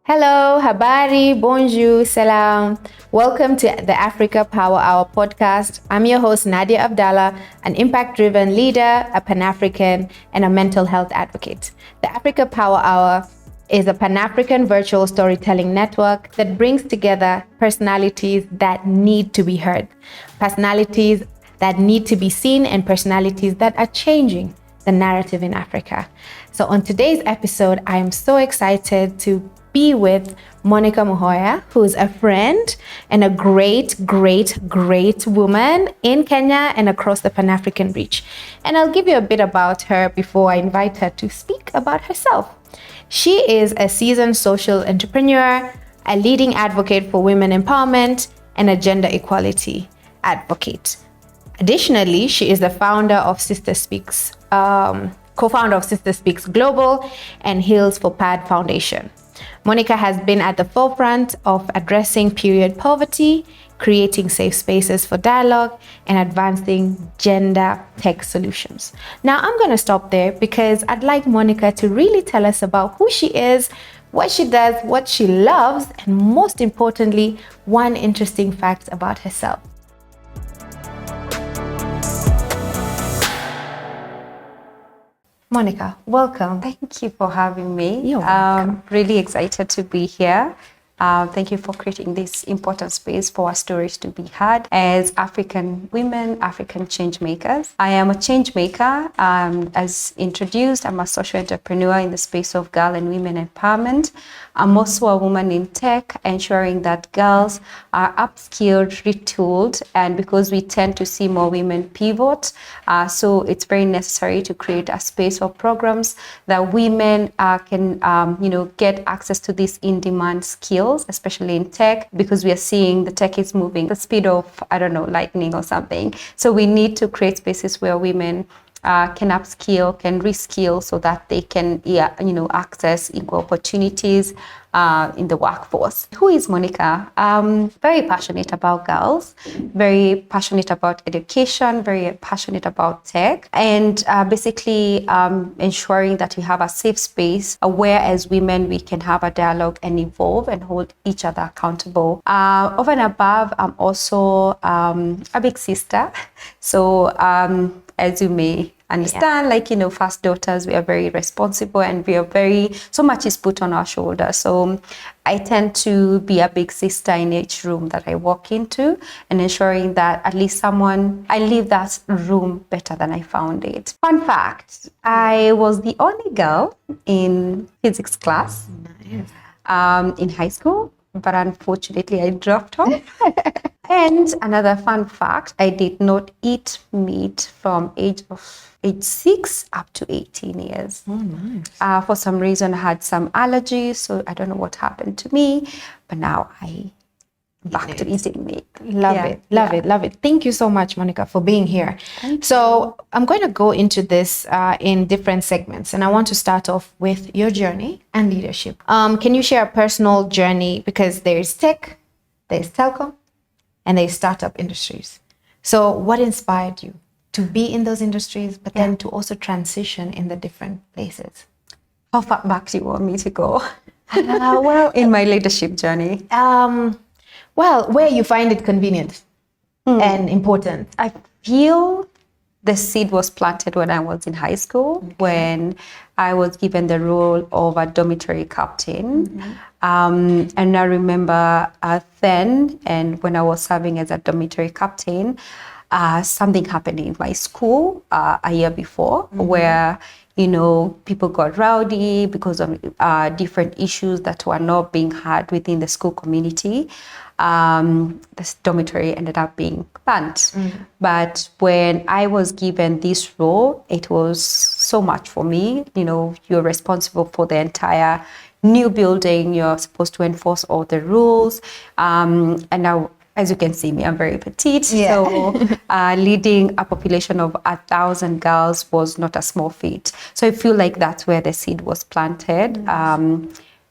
Hello, habari, bonjour, salam. Welcome to the Africa Power Hour podcast. I'm your host, Nadia Abdallah, an impact-driven leader, a Pan-African, and a mental health advocate. The Africa Power Hour is a Pan-African virtual storytelling network that brings together personalities that need to be heard, personalities that need to be seen, and personalities that are changing the narrative in Africa. So on today's episode, I am so excited to be with Monicah Muhoya, who's a friend and a great woman in Kenya and across the Pan-African reach. And I'll give you a bit about her before I invite her to speak about herself. She is a seasoned social entrepreneur, a leading advocate for women empowerment, and a gender equality advocate. Additionally, she is the founder of SisterSpeaks, co-founder of SisterSpeaks Global and Heals for PAD Foundation. Monicah has been at the forefront of addressing period poverty, creating safe spaces for dialogue, and advancing gender tech solutions. Now, I'm going to stop there because I'd like Monicah to really tell us about who she is, what she does, what she loves, and most importantly, one interesting fact about herself. Monicah, welcome. Thank you for having me. You're welcome. Really excited to be here. Thank you for creating this important space for our stories to be heard as African women, African change makers. I am a change maker. As introduced, I'm a social entrepreneur in the space of girl and women empowerment. I'm also a woman in tech, ensuring that girls are upskilled, retooled, and because we tend to see more women pivot, so it's very necessary to create a space of programs that women can, get access to these in-demand skills, especially in tech, because we are seeing the tech is moving the speed of, lightning or something. So we need to create spaces where women can upskill, can reskill, so that they can, access equal opportunities in the workforce. Who is Monicah? Very passionate about girls, very passionate about education, very passionate about tech, and basically ensuring that we have a safe space where, as women, we can have a dialogue and evolve and hold each other accountable. Over and above, I'm also a big sister. So as you may understand, first daughters, we are very responsible and we are so much is put on our shoulders. So I tend to be a big sister in each room that I walk into, and ensuring that at least I leave that room better than I found it. Fun fact, I was the only girl in physics class in high school, but unfortunately I dropped off. And another fun fact, I did not eat meat from age 6 up to 18 years. Oh, nice. For some reason, I had some allergies, so I don't know what happened to me, but now I'm back to eating meat. Love it. Thank you so much, Monicah, for being here. So I'm going to go into this in different segments, and I want to start off with your journey and leadership. Can you share a personal journey? Because there's tech, there's telecom, and there's startup industries. So what inspired you to be in those industries, but then to also transition in the different places? How far back do you want me to go? Well, in my leadership journey. Where you find it convenient and important. I feel the seed was planted when I was in high school, when I was given the role of a dormitory captain. And I remember then, and when I was serving as a dormitory captain, something happened in my school a year before, where people got rowdy because of different issues that were not being heard within the school community. This dormitory ended up being banned. But when I was given this role, it was so much for me. You're responsible for the entire new building. You're supposed to enforce all the rules. And now, as you can see me, I'm very petite. So leading a population of 1,000 girls was not a small feat. So I feel like that's where the seed was planted.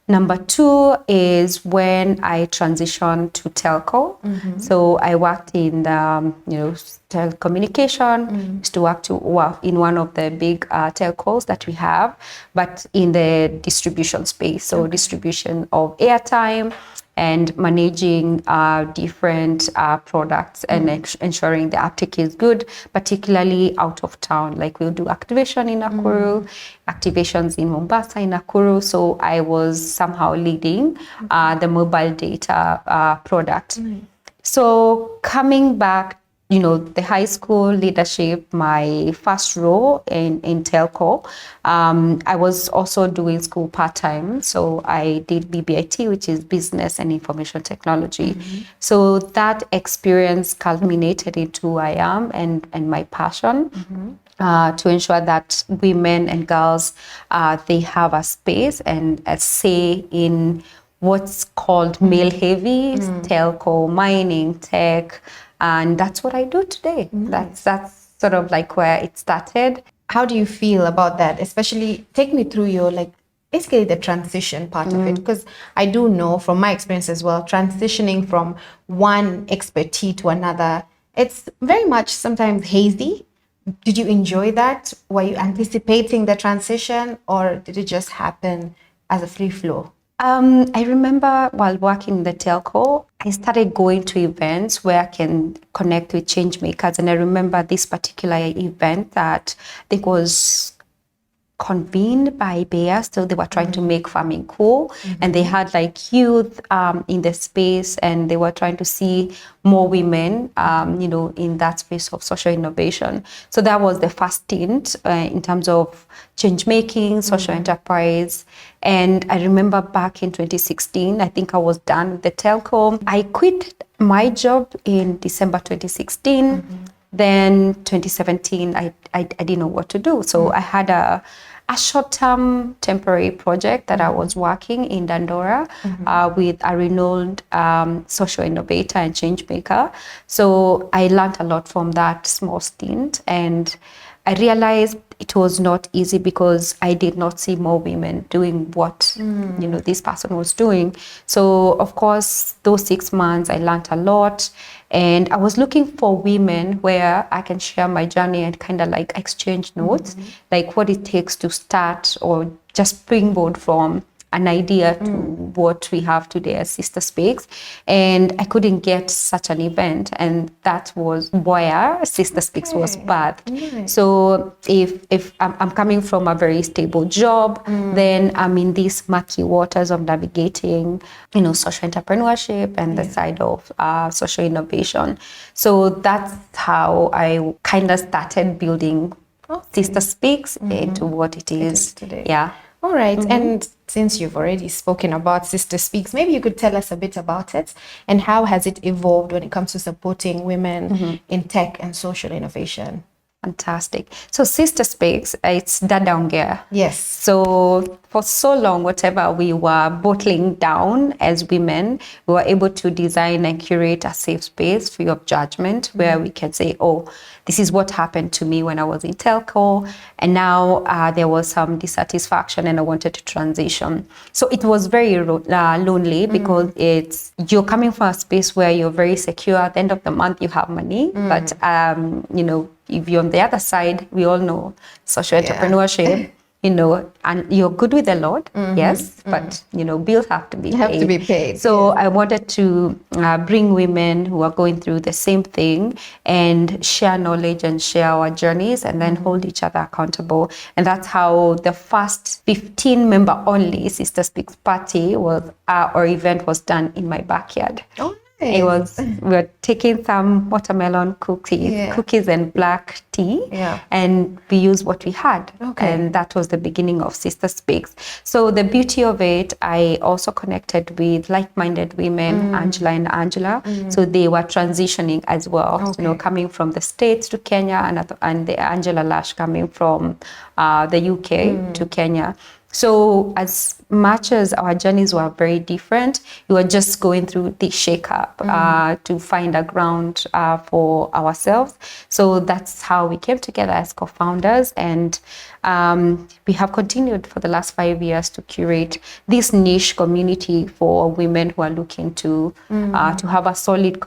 Number two is when I transitioned to telco. So I worked in the, telecommunication, used to work in one of the big telcos that we have, but in the distribution space. So distribution of airtime and managing different products and ensuring the uptake is good, particularly out of town. Like we'll do activation in Nakuru, activations in Mombasa, in Nakuru. So I was somehow leading the mobile data product. So coming back, the high school leadership, my first role in telco, I was also doing school part-time. So I did BBIT, which is Business and Information Technology. So that experience culminated into who I am and my passion. To ensure that women and girls, they have a space and a say in what's called male-heavy, telco, mining, tech, and that's what I do today. That's sort of like where it started. How do you feel about that? Especially, take me through your, basically the transition part of it, because I do know from my experience as well, transitioning from one expertise to another, it's very much sometimes hazy. Did you enjoy that? Were you anticipating the transition, or did it just happen as a free flow? I remember while working in the telco, I started going to events where I can connect with change makers. And I remember this particular event that I think was convened by Bayer. So they were trying to make farming cool, and they had like youth in the space, and they were trying to see more women, in that space of social innovation. So that was the first stint in terms of change making, social enterprise. And I remember back in 2016, I think I was done with the telco. I quit my job in December 2016. Then 2017, I didn't know what to do. So I had a short-term temporary project that I was working in Dandora with a renowned social innovator and change maker. So I learned a lot from that small stint, and I realized it was not easy because I did not see more women doing what this person was doing. So of course, those 6 months I learned a lot, and I was looking for women where I can share my journey and kind of like exchange notes, like what it takes to start or just springboard from an idea to what we have today as SisterSpeaks. And I couldn't get such an event, and that was where SisterSpeaks was birthed. So if I'm coming from a very stable job, then I'm in these murky waters of navigating, social entrepreneurship and the side of social innovation. So that's how I kind of started building SisterSpeaks into what it is today. Yeah. All right. And since you've already spoken about SisterSpeaks, maybe you could tell us a bit about it and how has it evolved when it comes to supporting women in tech and social innovation? Fantastic. So SisterSpeaks, it's Dada Ongea. Yes. So for so long, whatever we were bottling down as women, we were able to design and curate a safe space free of judgment where we can say, oh, this is what happened to me when I was in telco, and now there was some dissatisfaction and I wanted to transition. So it was very lonely because you're coming from a space where you're very secure. At the end of the month, you have money, but if you're on the other side, we all know social entrepreneurship, and you're good with the Lord, yes, but, bills have to be paid. Have to be paid. So I wanted to bring women who are going through the same thing and share knowledge and share our journeys and then hold each other accountable. And that's how the first 15-member only SisterSpeaks party or event was done in my backyard. Oh, It was, we were taking some watermelon cookies and black tea, and we used what we had. And that was the beginning of SisterSpeaks. So the beauty of it, I also connected with like-minded women, Angela and Angela. So they were transitioning as well, coming from the States to Kenya, and the Angela Lash coming from the UK to Kenya. So as much as our journeys were very different, we were just going through the shake-up to find a ground for ourselves. So that's how we came together as co-founders, and we have continued for the last 5 years to curate this niche community for women who are looking to have a solid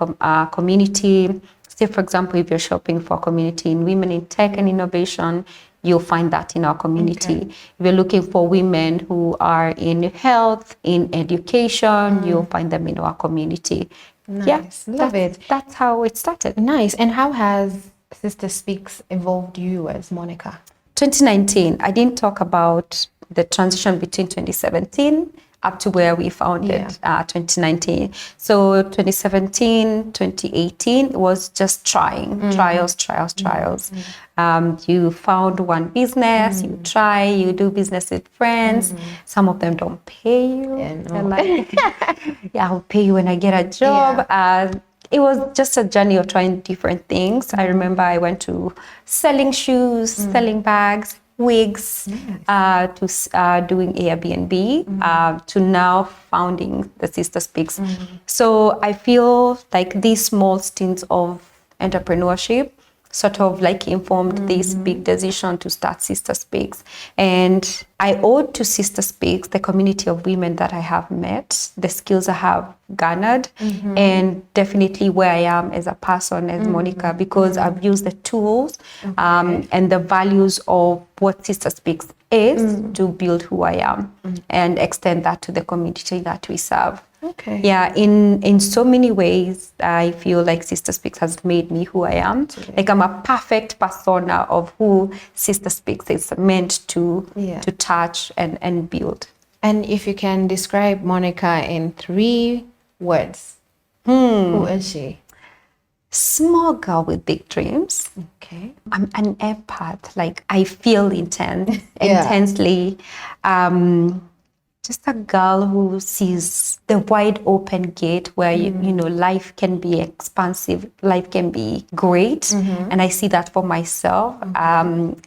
community. Say, for example, if you're shopping for a community in women in tech and innovation, you'll find that in our community. Okay. If you're looking for women who are in health, in education, you'll find them in our community. Nice. Yeah, Love it. That's how it started. Nice. And how has Sister Speaks evolved you as Monicah? 2019, I didn't talk about the transition between 2017 up to where we founded 2019. So 2017, 2018 was just trials. You found one business, you try, you do business with friends. Some of them don't pay you. They're like, yeah, I'll pay you when I get a job. It was just a journey of trying different things. I remember I went to selling shoes, selling bags, wigs, to doing Airbnb, to now founding the Sister Speaks. So I feel like these small stints of entrepreneurship sort of like informed this big decision to start Sister Speaks. And I owe to Sister Speaks the community of women that I have met, the skills I have garnered, and definitely where I am as a person, as Monicah, because I've used the tools and the values of what Sister Speaks is to build who I am and extend that to the community that we serve. Okay. Yeah, in so many ways, I feel like Sister Speaks has made me who I am. Absolutely. Like I'm a perfect persona of who Sister Speaks is meant to touch and build. And if you can describe Monicah in 3 words, who is she? Small girl with big dreams. Okay. I'm an empath. Like I feel intensely. Just a girl who sees the wide open gate where, you know, life can be expansive, life can be great. And I see that for myself,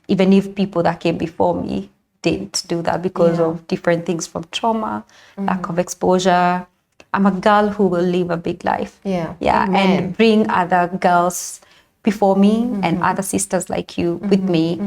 even if people that came before me didn't do that because of different things from trauma, lack of exposure. I'm a girl who will live a big life. And bring other girls before me and other sisters like you with me.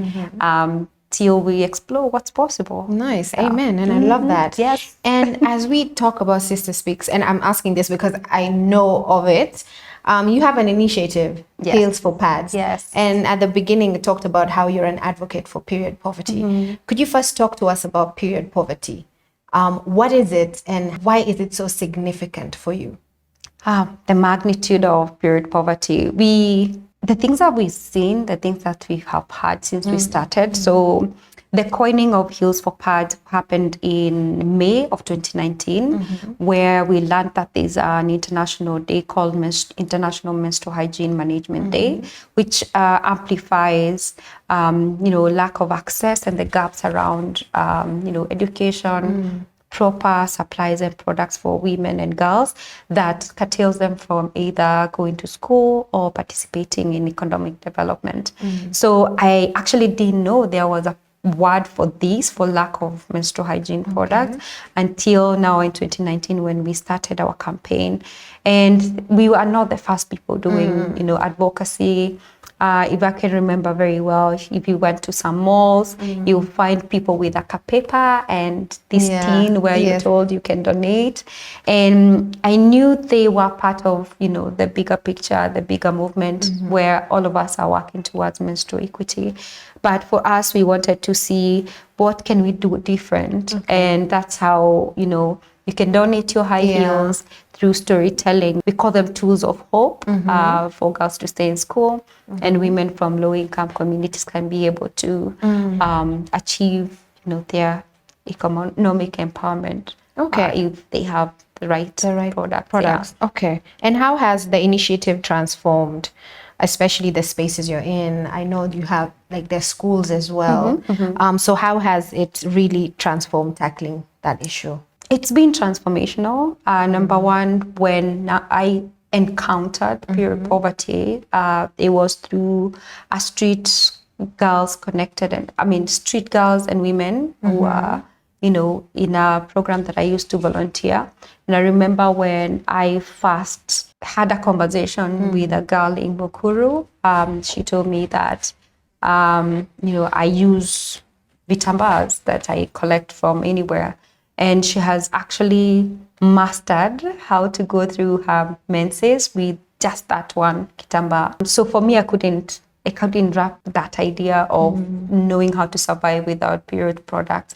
Till we explore what's possible. Nice. Amen. And I love that. Yes. And as we talk about Sister Speaks, and I'm asking this because I know of it, you have an initiative, Heals for Pads. Yes. And at the beginning, it talked about how you're an advocate for period poverty. Could you first talk to us about period poverty? What is it and why is it so significant for you? The magnitude of period poverty. The things that we've seen, the things that we have had since we started. So the coining of Heals for Pads happened in May of 2019, where we learned that there's an international day called International Menstrual Hygiene Management Day, which amplifies, lack of access and the gaps around, education, proper supplies and products for women and girls that curtails them from either going to school or participating in economic development. So I actually didn't know there was a word for this, for lack of menstrual hygiene products, until now in 2019 when we started our campaign. And we were not the first people doing, advocacy. If I can remember very well, if you went to some malls, you'll find people with a paper and this tin where you're told you can donate. And I knew they were part of, the bigger picture, the bigger movement where all of us are working towards menstrual equity. But for us, we wanted to see what can we do different. And that's how, you can donate your high heels through storytelling. We call them tools of hope for girls to stay in school, and women from low-income communities can be able to achieve, their economic empowerment. If they have the right products. Okay. And how has the initiative transformed, especially the spaces you're in? I know you have their schools as well. So how has it really transformed tackling that issue? It's been transformational. Number one, when I encountered period poverty, it was through a street girls connected, street girls and women who are in a program that I used to volunteer. And I remember when I first had a conversation with a girl in Bukuru, she told me that, I use vitambas that I collect from anywhere. And she has actually mastered how to go through her menses with just that one kitamba. So for me, I couldn't wrap that idea of knowing how to survive without period products.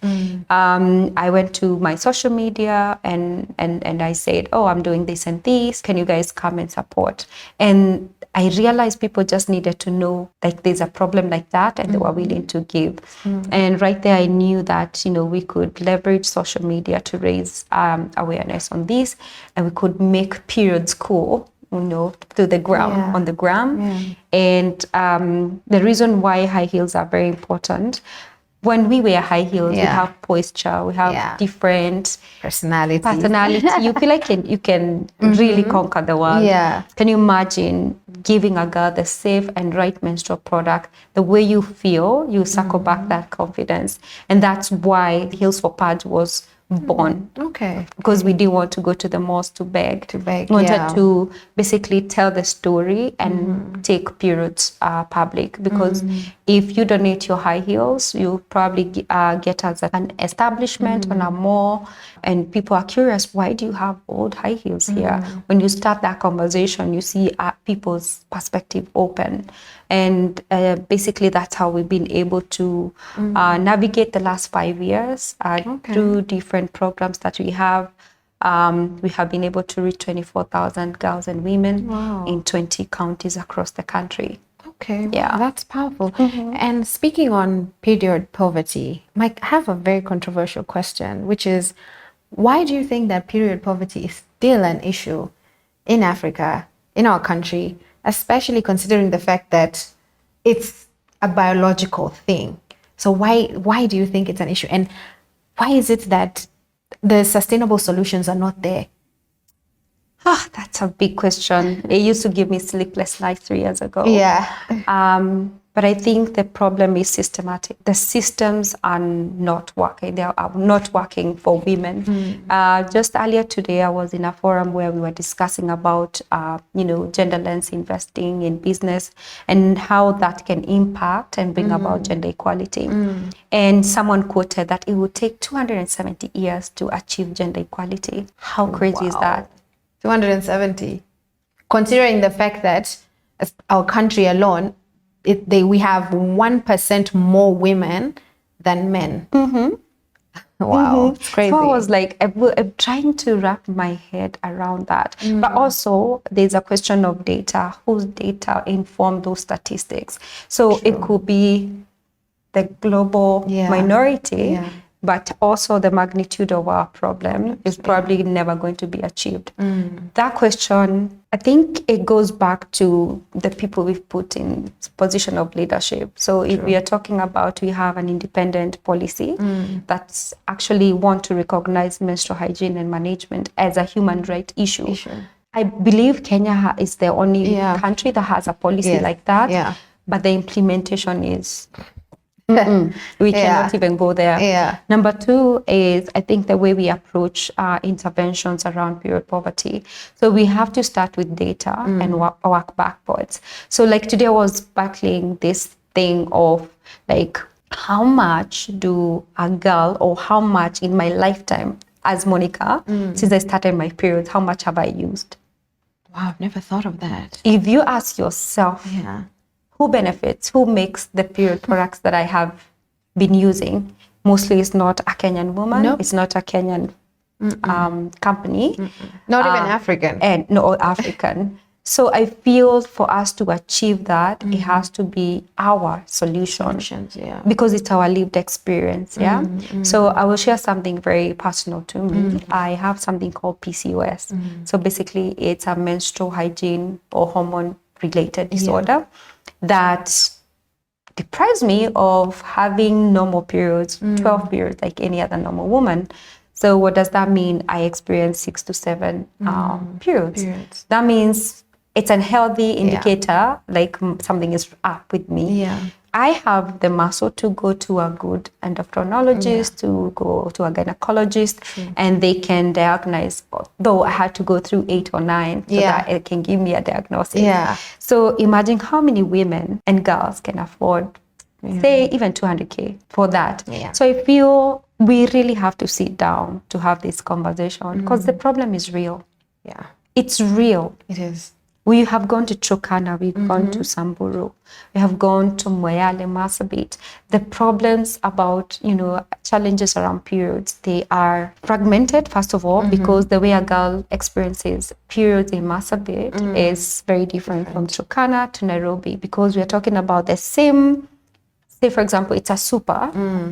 I went to my social media and I said, oh, I'm doing this and this. Can you guys come and support? And I realized people just needed to know like there's a problem like that, and they were willing to give. And right there, I knew that we could leverage social media to raise awareness on this, and we could make periods cool, to the gram, on the gram. And the reason why high heels are very important. When we wear high heels, we have posture, we have different personality. You feel like you can really conquer the world. Can you imagine giving a girl the safe and right menstrual product? The way you feel, you circle back that confidence. And that's why Heels for Purge was born. Because we didn't want to go to the malls to beg. We wanted to basically tell the story and take periods public. Because if you donate your high heels, you probably get us at an establishment on a mall, and people are curious, why do you have old high heels here? When you start that conversation, you see people's perspective open. And basically that's how we've been able to navigate the last 5 years through different programs that we have. We have been able to reach 24,000 girls and women in 20 counties across the country. That's powerful. And speaking on period poverty, Mike, I have a very controversial question, which is, why do you think that period poverty is still an issue in Africa, in our country, especially considering the fact that it's a biological thing? So why do you think it's an issue? And why is it that the sustainable solutions are not there? That's a big question. It used to give me sleepless nights 3 years ago. But I think the problem is systematic. The systems are not working. They are not working for women. Just earlier today, I was in a forum where we were discussing about, gender lens investing in business and how that can impact and bring about gender equality. And someone quoted that it would take 270 years to achieve gender equality. How crazy is that? 270. Considering the fact that our country alone, we have 1% more women than men. Wow, it's crazy. So I was like, I'm trying to wrap my head around that. But also, there's a question of data. Whose data inform those statistics? So it could be the global minority, but also the magnitude of our problem is probably never going to be achieved. That question, I think it goes back to the people we've put in position of leadership. So if we are talking about, we have an independent policy that's actually want to recognize menstrual hygiene and management as a human right issue. I believe Kenya is the only country that has a policy like that, but the implementation is... we cannot even go there. Number two is, I think, the way we approach interventions around period poverty. So we have to start with data and work backwards. So like today I was battling this thing of like, how much do a girl, or how much in my lifetime as Monicah, since I started my period, how much have I used? Wow, I've never thought of that. If you ask yourself, who benefits? Who makes the period products that I have been using? Mostly it's not a Kenyan woman. It's not a Kenyan company. Not even African. And no, African. So I feel for us to achieve that, it has to be our solutions, because it's our lived experience. So I will share something very personal to me. I have something called PCOS. So basically it's a menstrual hygiene or hormone related disorder that deprives me of having normal periods, 12 periods like any other normal woman. So what does that mean? I experience 6 to 7 periods. That means it's an healthy indicator, like something is up with me. I have the muscle to go to a good endocrinologist, to go to a gynecologist, and they can diagnose, though I had to go through 8 or 9 so that it can give me a diagnosis. Yeah. So imagine how many women and girls can afford, say, even 200K for that. Yeah. So I feel we really have to sit down to have this conversation because the problem is real. Yeah. It's real. It is. We have gone to Turkana, we've gone to Samburu, we have gone to Moyale, Marsabit. The problems about, challenges around periods, they are fragmented, first of all, because the way a girl experiences periods in Marsabit is very different from Turkana to Nairobi, because we're talking about the same, say, for example, it's a super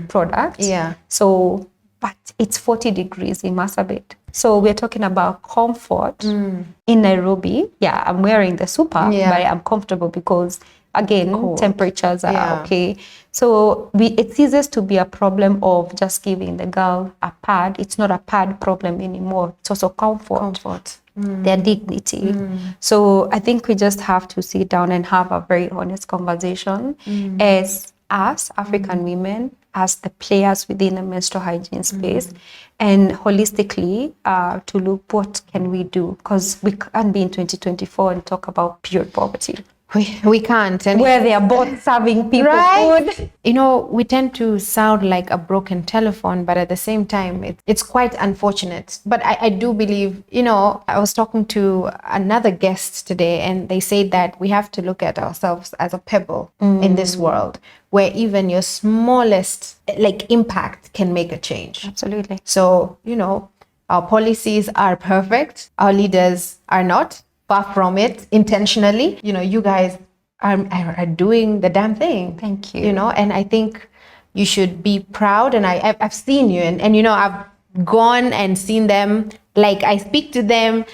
product. Yeah. So, but it's 40 degrees in Marsabit. So we're talking about comfort in Nairobi. Yeah, I'm wearing the super, but I'm comfortable because, again, temperatures are okay. So it ceases to be a problem of just giving the girl a pad. It's not a pad problem anymore. It's also comfort. Their dignity. So I think we just have to sit down and have a very honest conversation as us, African women, as the players within the menstrual hygiene space, and holistically to look what can we do, because we can't be in 2024 and talk about period poverty. We can't. And where they are both serving people food. We tend to sound like a broken telephone, but at the same time, it's quite unfortunate. But I do believe, I was talking to another guest today, and they said that we have to look at ourselves as a pebble in this world, where even your smallest impact can make a change. Absolutely. So, our policies are perfect. Our leaders are not. Far from it, intentionally. You guys are doing the damn thing. Thank you. And I think you should be proud. And I've seen you, and I've gone and seen them. I speak to them.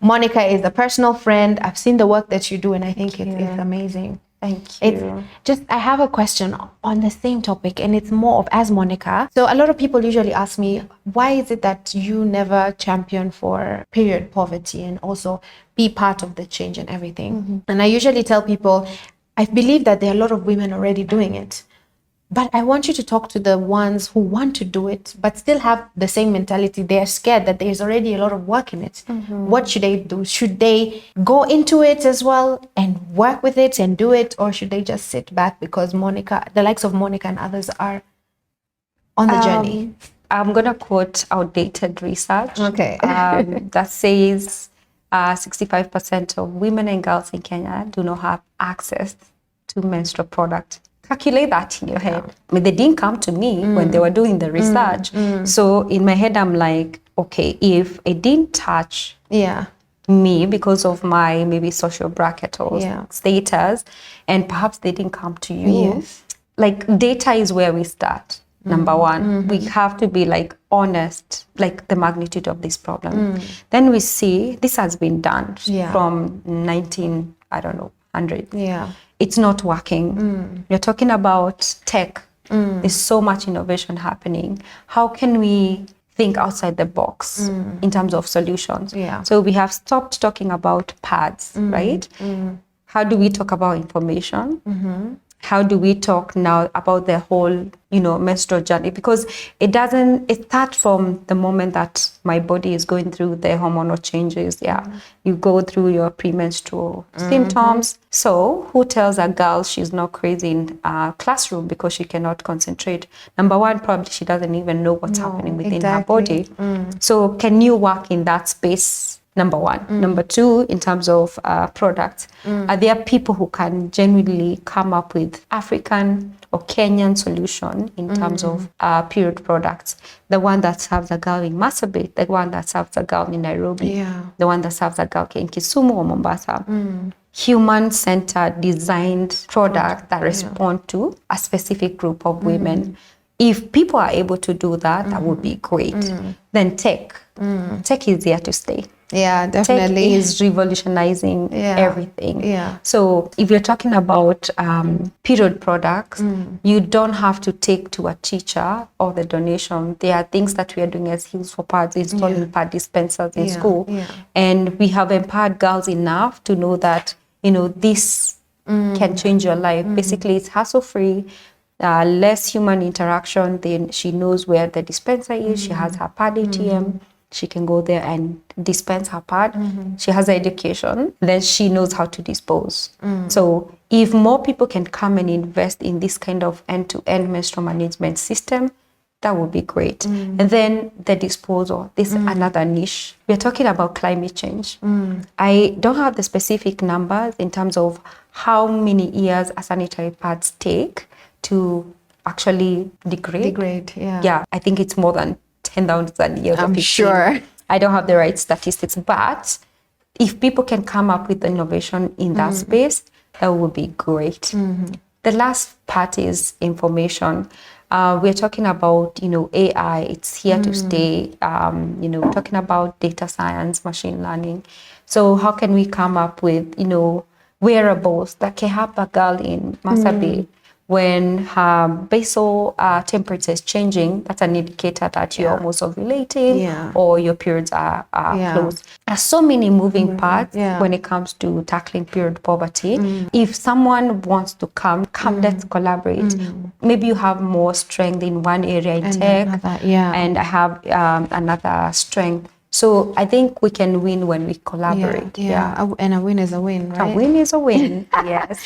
Monica is a personal friend. I've seen the work that you do, and I think it's amazing. Thank you. I have a question on the same topic, and it's more of as Monica. So a lot of people usually ask me, why is it that you never champion for period poverty and also be part of the change and everything? And I usually tell people, I believe that there are a lot of women already doing it. But I want you to talk to the ones who want to do it, but still have the same mentality. They are scared that there's already a lot of work in it. What should they do? Should they go into it as well and work with it and do it? Or should they just sit back because the likes of Monica and others are on the journey? I'm going to quote outdated research. Okay. That says 65% of women and girls in Kenya do not have access to menstrual products. Calculate that in your head. I mean, they didn't come to me when they were doing the research. So in my head, I'm like, okay, if it didn't touch me because of my maybe social bracket or status, and perhaps they didn't come to you, data is where we start. Number one, we have to be honest, the magnitude of this problem. Then we see this has been done from 1900. It's not working. You're talking about tech. There's so much innovation happening. How can we think outside the box in terms of solutions? So we have stopped talking about pads, right? How do we talk about information? How do we talk now about the whole, menstrual journey? Because it starts from the moment that my body is going through the hormonal changes. You go through your premenstrual symptoms. So who tells a girl she's not crazy in a classroom because she cannot concentrate? Number one, probably she doesn't even know what's happening within her body. So can you work in that space? Number one. Number two, in terms of products, are there people who can genuinely come up with African or Kenyan solution in terms of period products? The one that serves a girl in Marsabit, the one that serves a girl in Nairobi, the one that serves a girl in Kisumu or Mombasa. Human-centered, designed products that respond to a specific group of women. If people are able to do that, that would be great. Then tech is here to stay. Yeah, definitely. Tech is revolutionizing everything. So if you're talking about period products, you don't have to take to a teacher or the donation. There are things that we are doing as Heals for Pads, installing pad dispensers in school. And we have empowered girls enough to know that, this can change your life. Basically, it's hassle-free, less human interaction. Then she knows where the dispenser is. She has her pad ATM. She can go there and dispense her pad. She has education. Then she knows how to dispose. So if more people can come and invest in this kind of end-to-end menstrual management system, that would be great. And then the disposal, this is another niche. We're talking about climate change. I don't have the specific numbers in terms of how many years a sanitary pads take to actually degrade. Yeah, I think it's more than 10,000 years. I'm sure. I don't have the right statistics, but if people can come up with innovation in that space, that would be great. The last part is information. We're talking about, AI. It's here to stay. Talking about data science, machine learning. So how can we come up with, wearables that can help a girl in Masabi when her basal temperature is changing? That's an indicator that you're almost ovulating or your periods are close. There's so many moving parts when it comes to tackling period poverty. If someone wants to come, let's collaborate. Maybe you have more strength in one area in tech, and I have another strength. So I think we can win when we collaborate. And a win is a win, right? A win is a win, yes.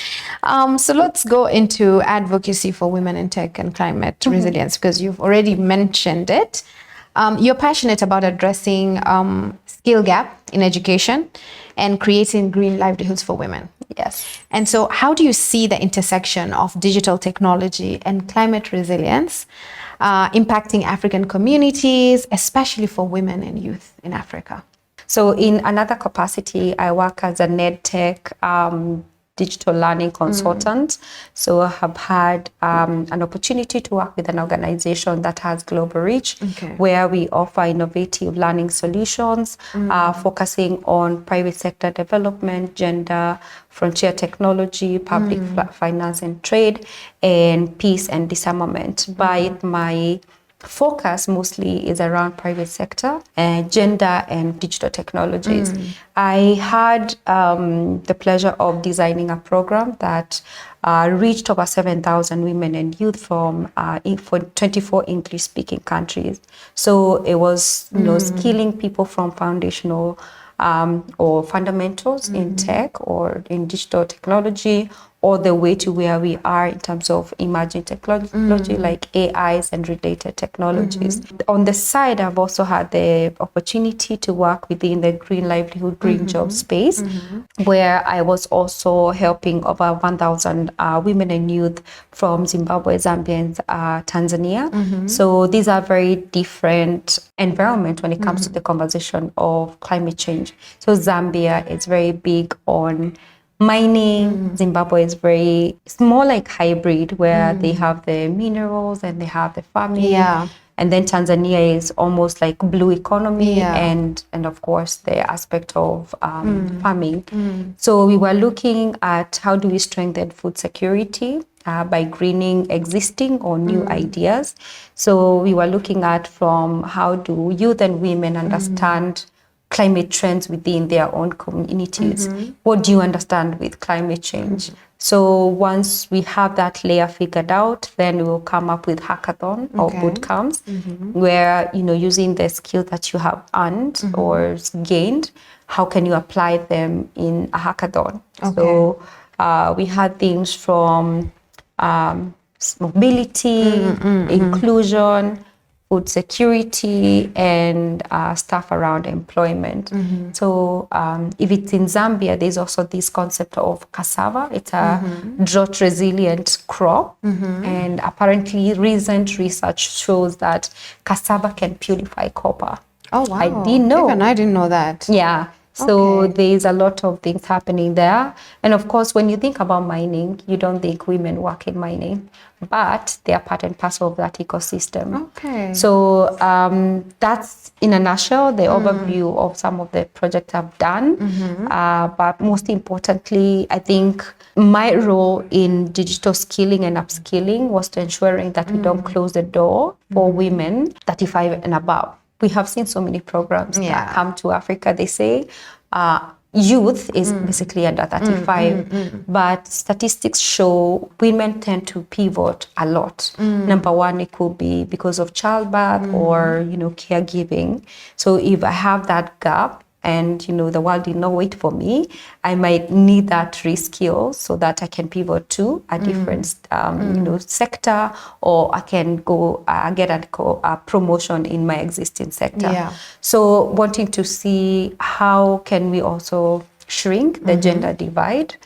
So let's go into advocacy for women in tech and climate resilience, because you've already mentioned it. You're passionate about addressing skill gap in education and creating green livelihoods for women. Yes. And so how do you see the intersection of digital technology and climate resilience impacting African communities, especially for women and youth in Africa? So in another capacity, I work as a NEDTech digital learning consultant. So I have had an opportunity to work with an organization that has global reach, where we offer innovative learning solutions, focusing on private sector development, gender, frontier technology, public finance and trade, and peace and disarmament. But my focus mostly is around private sector, gender and digital technologies. I had the pleasure of designing a program that reached over 7,000 women and youth from for 24 English-speaking countries. So it was, skilling people from foundational or fundamentals in tech or in digital technology, all the way to where we are in terms of emerging technology like AIs and related technologies. On the side, I've also had the opportunity to work within the green livelihood, green job space, where I was also helping over 1,000 women and youth from Zimbabwe, Zambia, and Tanzania. So these are very different environments when it comes to the conversation of climate change. So Zambia is very big on mining. Zimbabwe is it's more like hybrid, where they have the minerals and they have the farming. And then Tanzania is almost like blue economy and of course the aspect of farming. So we were looking at how do we strengthen food security by greening existing or new ideas. So we were looking at from how do youth and women understand climate trends within their own communities. What do you understand with climate change? So once we have that layer figured out, then we'll come up with hackathon or boot camps, where, using the skill that you have earned or gained, how can you apply them in a hackathon? So we had themes from mobility, inclusion, food security, and stuff around employment. So if it's in Zambia, there's also this concept of cassava. It's a drought resilient crop. And apparently recent research shows that cassava can purify copper. Oh, wow. I didn't know. Even I didn't know that. Yeah. So there's a lot of things happening there. And of course, when you think about mining, you don't think women work in mining, but they are part and parcel of that ecosystem. So that's in a nutshell, the overview of some of the projects I've done. But most importantly, I think my role in digital skilling and upskilling was to ensuring that we don't close the door for women 35 and above. We have seen so many programs that come to Africa. They say youth is basically under 35, but statistics show women tend to pivot a lot. Number one, it could be because of childbirth or, caregiving. So if I have that gap and, the world did not wait for me, I might need that reskill so that I can pivot to a different, sector, or I can go get a promotion in my existing sector. Yeah. So wanting to see how can we also shrink the gender divide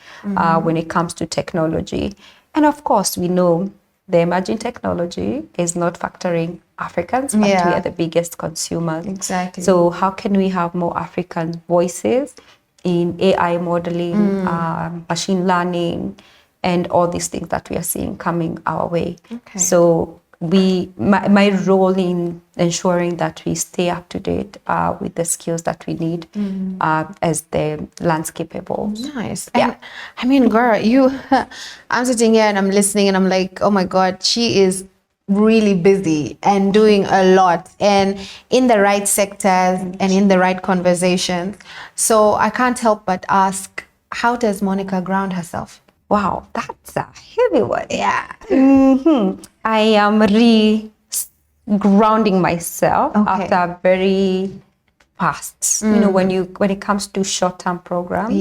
when it comes to technology. And of course, we know the emerging technology is not factoring Africans, but we are the biggest consumers. Exactly. So how can we have more African voices in AI modeling, machine learning, and all these things that we are seeing coming our way? Okay. So my role in ensuring that we stay up to date with the skills that we need as the landscape evolves. Nice. Yeah. And I mean, girl, I'm sitting here and I'm listening and I'm like, oh my God, she is really busy and doing a lot and in the right sectors and in the right conversations. So I can't help but ask, how does Monicah ground herself? Wow, that's a heavy one. Yeah. I am grounding myself after a very fast. When it comes to short-term programs,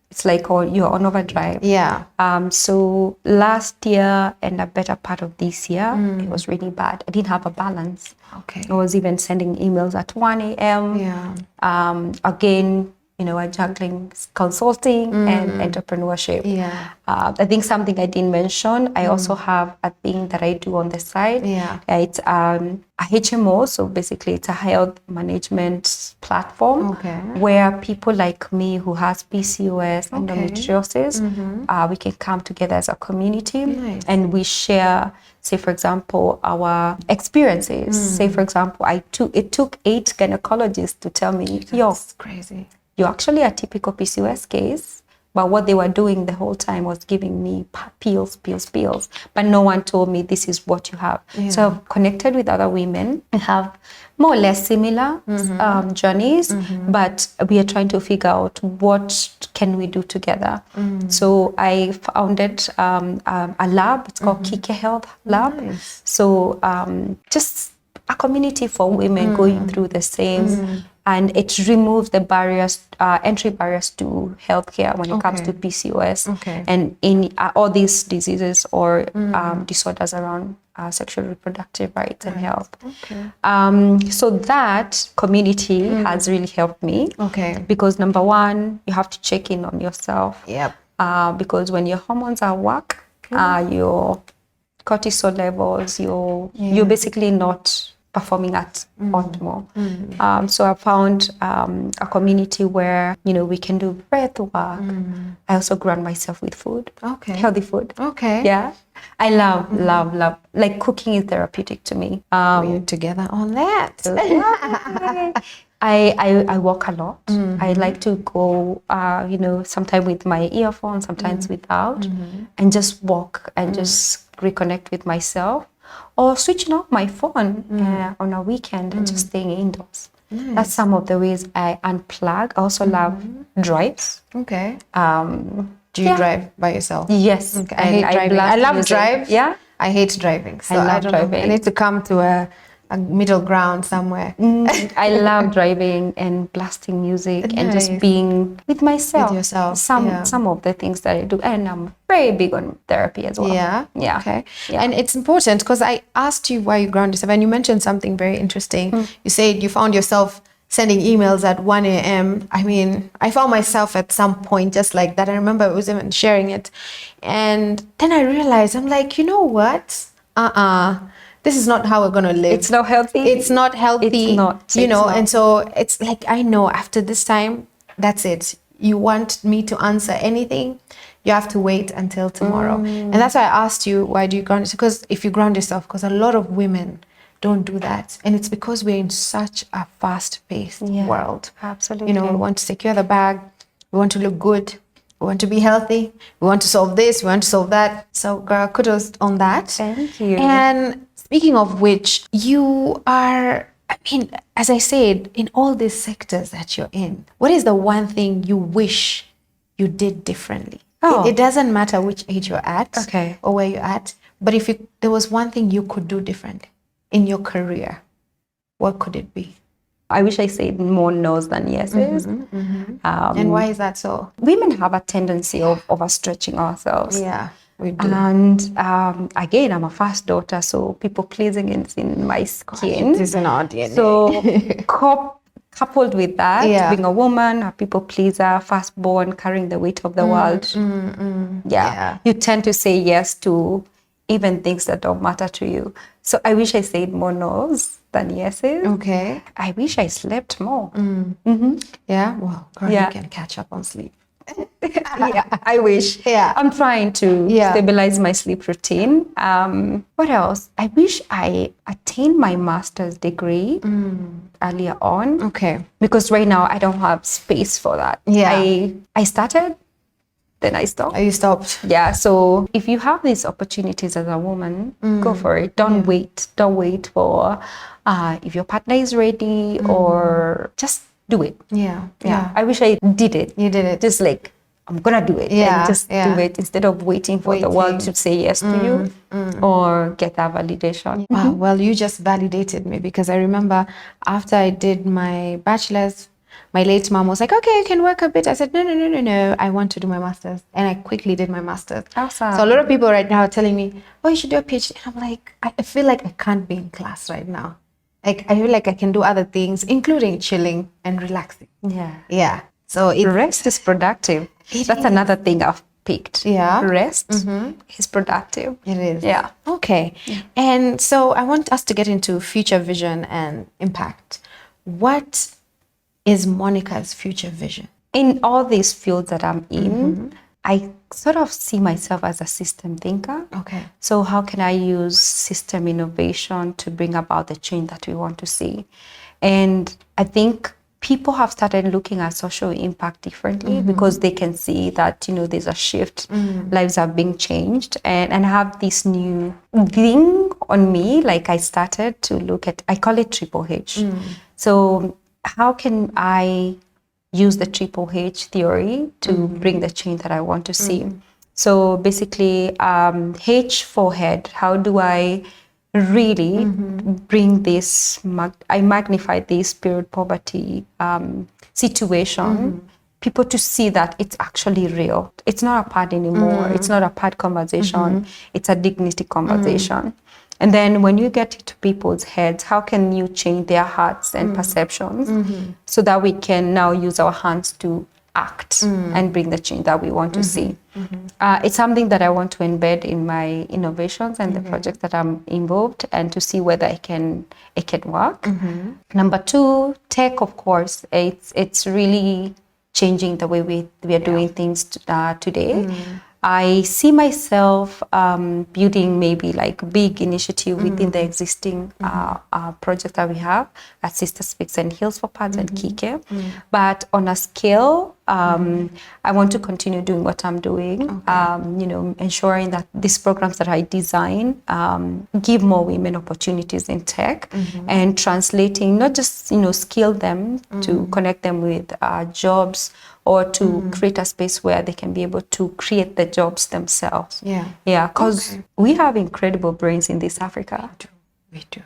it's like you're on overdrive. Yeah. So last year and a better part of this year, it was really bad. I didn't have a balance. Okay. I was even sending emails at 1 a.m. Yeah. Again, I'm juggling consulting and entrepreneurship. Yeah. I think something I didn't mention, I also have a thing that I do on the side. Yeah. It's a HMO, so basically it's a health management platform where people like me who has PCOS, endometriosis, we can come together as a community and we share, say for example, our experiences. Say for example, it took 8 gynecologists to tell me, That's crazy. You're actually a typical PCOS case, but what they were doing the whole time was giving me pills, but no one told me this is what you have. Yeah. So I've connected with other women who have more or less similar journeys, but we are trying to figure out what can we do together. So I founded a lab, it's called Kike Health Lab. Nice. So just a community for women going through the same, and it removes the barriers, entry barriers to healthcare when it comes to PCOS and in all these diseases or disorders around sexual reproductive rights and health. So that community has really helped me. Because number one, you have to check in on yourself. Because when your hormones are whack, your cortisol levels, you're basically not performing at optimal. So I found a community where, we can do breath work. I also ground myself with food, healthy food. Yeah. I love, like cooking is therapeutic to me. We're together on that. I walk a lot. I like to go, sometimes with my earphones, sometimes without, and just walk and just reconnect with myself. Or switching off my phone on a weekend and just staying indoors. That's some of the ways I unplug. I also love drives. Do you drive by yourself? Yes. I hate driving. I love drive. Yeah. I hate driving. So I love driving. I need to come to a middle ground somewhere. I love driving and blasting music and just being with myself. With yourself. Some of the things that I do. And I'm very big on therapy as well. Yeah. Yeah. And it's important because I asked you why you ground yourself and you mentioned something very interesting. You said you found yourself sending emails at 1 a.m. I mean, I found myself at some point just like that. I remember I was even sharing it. And then I realized, I'm like, you know what? This is not how we're going to live. It's not healthy. It's not healthy. It's not. And so it's like, I know after this time, that's it. You want me to answer anything, you have to wait until tomorrow. And that's why I asked you, why do you ground yourself? Because if you ground yourself, because a lot of women don't do that. And it's because we're in such a fast-paced world. Absolutely. We want to secure the bag. We want to look good. We want to be healthy. We want to solve this. We want to solve that. So, girl, kudos on that. Thank you. And speaking of which, you are, mean, as I said, in all these sectors that you're in, what is the one thing you wish you did differently? It doesn't matter which age you're at or where you're at, but if there was one thing you could do differently in your career, what could it be? I wish I said more no's than yeses. And why is that so? Women have a tendency of overstretching ourselves. Yeah, we do. And again, I'm a first daughter, so people pleasing is in my skin. It is in our DNA. So coupled with that, being a woman, a people pleaser, firstborn, carrying the weight of the world, you tend to say yes to even things that don't matter to you. So I wish I said more no's than yeses. Okay. I wish I slept more. Yeah, well, girl, you can catch up on sleep. I wish. I'm trying to stabilize my sleep routine. What else? I wish I attained my master's degree earlier on. Okay. Because right now I don't have space for that. I started, then I stopped. You stopped. Yeah. So if you have these opportunities as a woman, go for it. Don't wait. Don't wait for if your partner is ready or just do it. Yeah. I wish I did it. You did it. Just like, I'm gonna do it. And just do it instead of waiting for the world to say yes to you or get that validation. Wow. Well, you just validated me, because I remember after I did my bachelor's, my late mom was like, okay, you can work a bit. I said, no, I want to do my master's. And I quickly did my master's. Awesome. So a lot of people right now are telling me, oh, you should do a PhD. And I'm like, I feel like I can't be in class right now. Like, I feel like I can do other things, including chilling and relaxing. Yeah. So rest is productive. That's another thing I've picked. Rest is productive. It is. Yeah. Okay. And so I want us to get into future vision and impact. What is Monicah's future vision? In all these fields that I'm in, I sort of see myself as a system thinker. Okay. So how can I use system innovation to bring about the change that we want to see? And I think people have started looking at social impact differently because they can see that, there's a shift, lives are being changed, and I have this new thing on me. Like, I started to look at, I call it Triple H. So how can I use the Triple H theory to bring the change that I want to see? So basically, H for head, how do I really bring this, I magnify this period poverty situation, people to see that it's actually real. It's not a part anymore. It's not a part conversation. It's a dignity conversation. And then when you get into people's heads, how can you change their hearts and perceptions so that we can now use our hands to act and bring the change that we want to see? It's something that I want to embed in my innovations and the projects that I'm involved, and to see whether it can work. Number two, tech, of course. It's really changing the way we are doing things today. I see myself building maybe like big initiative within the existing project that we have at SisterSpeaks and Heals for Pads and Kike. But on a scale, I want to continue doing what I'm doing, ensuring that these programs that I design give more women opportunities in tech, and translating, not just, skill them to connect them with jobs, or to create a space where they can be able to create the jobs themselves. Because we have incredible brains in this Africa.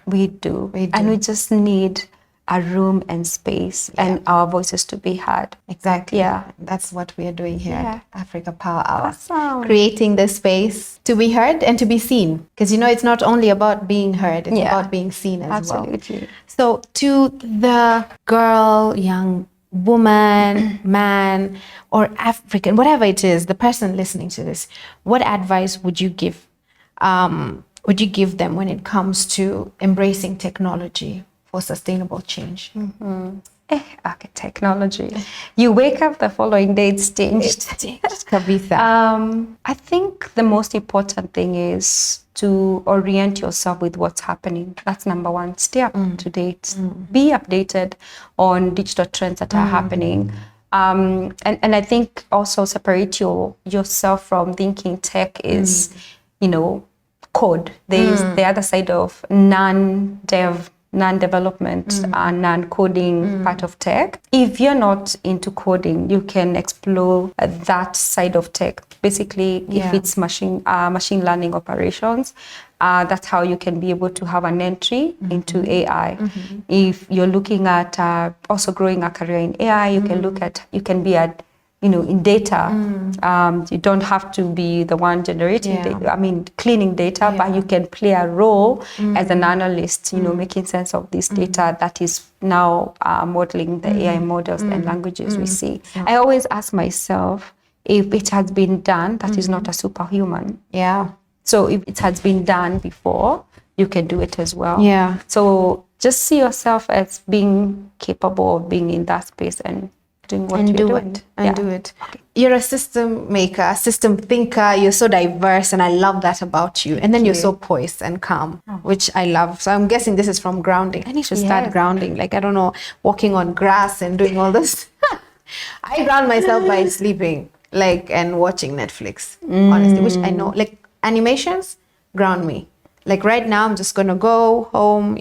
We do. And we just need a room and space and our voices to be heard. Exactly. That's what we are doing here at Africa Power Hour. Awesome. Creating the space to be heard and to be seen. Because, it's not only about being heard, it's about being seen as well. Absolutely. So to the girl, young woman, man, or African, whatever it is, the person listening to this, what advice would you give? Would you give them when it comes to embracing technology for sustainable change? Technology. You wake up the following day, it's changed. Kavitha. I think the most important thing is to orient yourself with what's happening. That's number one. Stay up to date. Be updated on digital trends that are happening. And I think also separate yourself from thinking tech is, code. There is the other side of non-dev non-development, non-coding part of tech. If you're not into coding, you can explore that side of tech. Basically, if it's machine learning operations, that's how you can be able to have an entry into AI. If you're looking at also growing a career in AI, you can be at in data. You don't have to be the one generating data, cleaning data, but you can play a role as an analyst, making sense of this data that is now modeling the AI models and languages we see. I always ask myself, if it has been done, that is not a superhuman. Yeah. So if it has been done before, you can do it as well. Yeah. So just see yourself as being capable of being in that space and doing what you're doing. Do it. Okay. You're a system maker, a system thinker. You're so diverse, and I love that about you. And then you're so poised and calm, which I love. So I'm guessing this is from grounding. I need to start grounding. Like, I don't know, walking on grass and doing all this. I ground myself by sleeping, and watching Netflix, honestly, which I know, animations ground me. Like right now, I'm just gonna go home,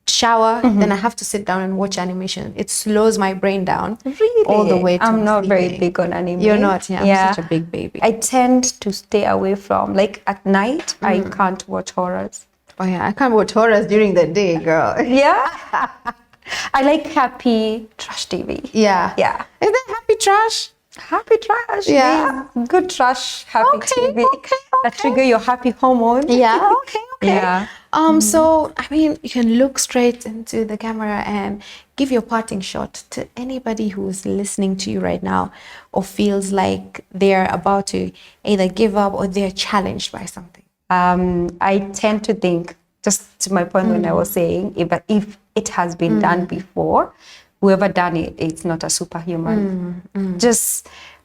shower, then I have to sit down and watch animation. It slows my brain down all the way to I'm not sleeping. very big on anime. You're not? Yeah, I'm such a big baby. I tend to stay away from, at night, I can't watch horrors. Oh yeah, I can't watch horrors during the day, girl. Yeah? I like happy trash TV. Yeah. Yeah. Is that happy trash? Happy trash. Yeah. Good trash, happy TV. That trigger your happy hormones. Yeah, okay. Yeah. So, you can look straight into the camera and give your parting shot to anybody who's listening to you right now or feels like they're about to either give up or they're challenged by something. I tend to think, just to my point when I was saying, if it has been done before, whoever done it, it's not a superhuman.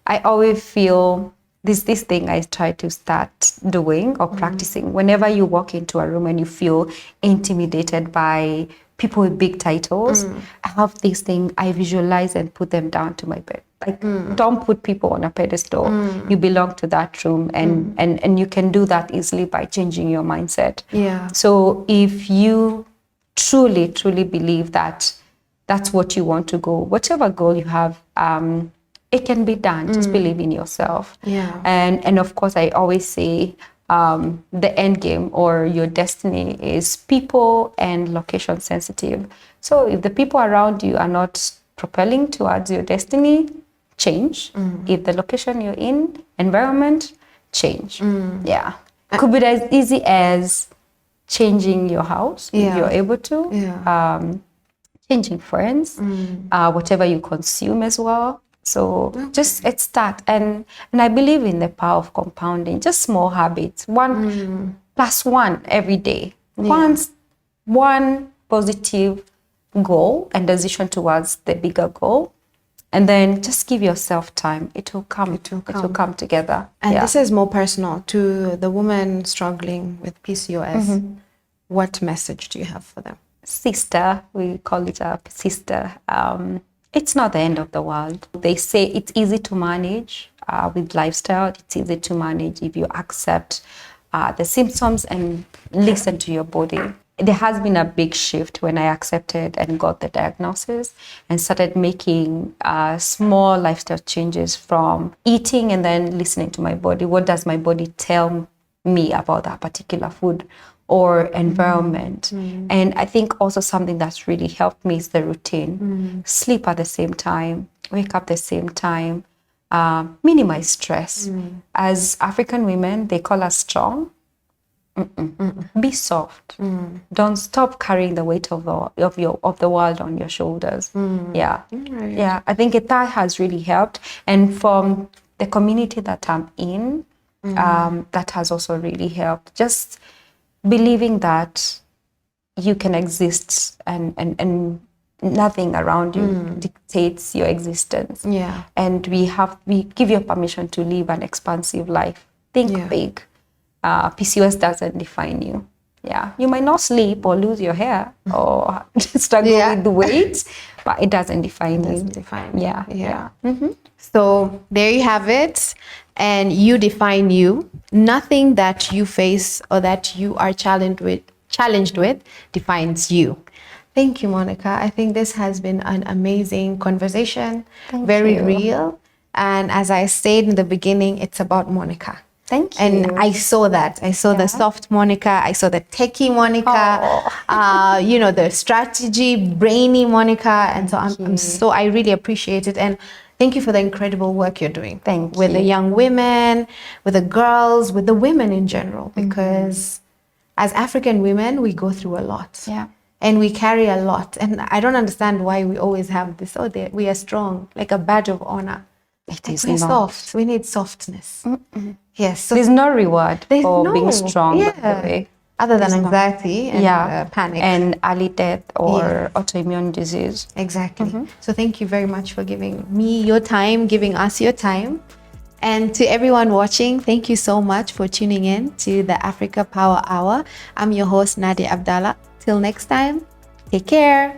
I always feel this thing I try to start doing or practicing. Whenever you walk into a room and you feel intimidated by people with big titles, I have this thing, I visualize and put them down to my bed. Don't put people on a pedestal. You belong to that room, and you can do that easily by changing your mindset. Yeah. So if you truly believe that that's what you want to go, whatever goal you have, it can be done. Just believe in yourself. Yeah. And of course, I always say the end game or your destiny is people and location sensitive. So if the people around you are not propelling towards your destiny, change. If the location you're in, environment, change. Yeah. Could be as easy as changing your house if you're able to. Yeah. Changing friends, whatever you consume as well. So just let's start. And I believe in the power of compounding, just small habits, 1 + 1 every day. One positive goal and decision towards the bigger goal. And then just give yourself time. It will come. It will come together. And this is more personal to the woman struggling with PCOS. What message do you have for them? Sister, we call it a sister. It's not the end of the world. They say it's easy to manage with lifestyle. It's easy to manage if you accept the symptoms and listen to your body. There has been a big shift when I accepted and got the diagnosis and started making small lifestyle changes from eating and then listening to my body. What does my body tell me about that particular food or environment? And I think also something that's really helped me is the routine. Sleep at the same time, wake up the same time, minimize stress. As African women, they call us strong. Be soft. Don't stop carrying the weight of the world on your shoulders. Yeah. I think that has really helped, and from the community that I'm in, that has also really helped. Just believing that you can exist and nothing around you dictates your existence. And we give you permission to live an expansive life. Think big. PCOS doesn't define you. You might not sleep or lose your hair or struggle with the weight, but it doesn't define you. So there you have it, and you define you. Nothing that you face or that you are challenged with defines you. Thank you, Monicah. I think this has been an amazing conversation, Thank very you. real. And as I said in the beginning, it's about Monicah. Thank you. And I saw that. I saw the soft Monicah. I saw the techie Monicah. You know, the strategy, brainy Monicah. And so I really appreciate it. And thank you for the incredible work you're doing. Thank with you. the young women, with the girls, with the women in general. Because as African women, we go through a lot. Yeah. And we carry a lot. And I don't understand why we always have this, we are strong, like a badge of honor. It is We're not. soft. We need softness. Yes. So There's no reward for being strong, by the way. Other than anxiety and panic. And early death or autoimmune disease. Exactly. So thank you very much for giving me your time, giving us your time. And to everyone watching, thank you so much for tuning in to the Africa Power Hour. I'm your host, Nadia Abdallah. Till next time, take care.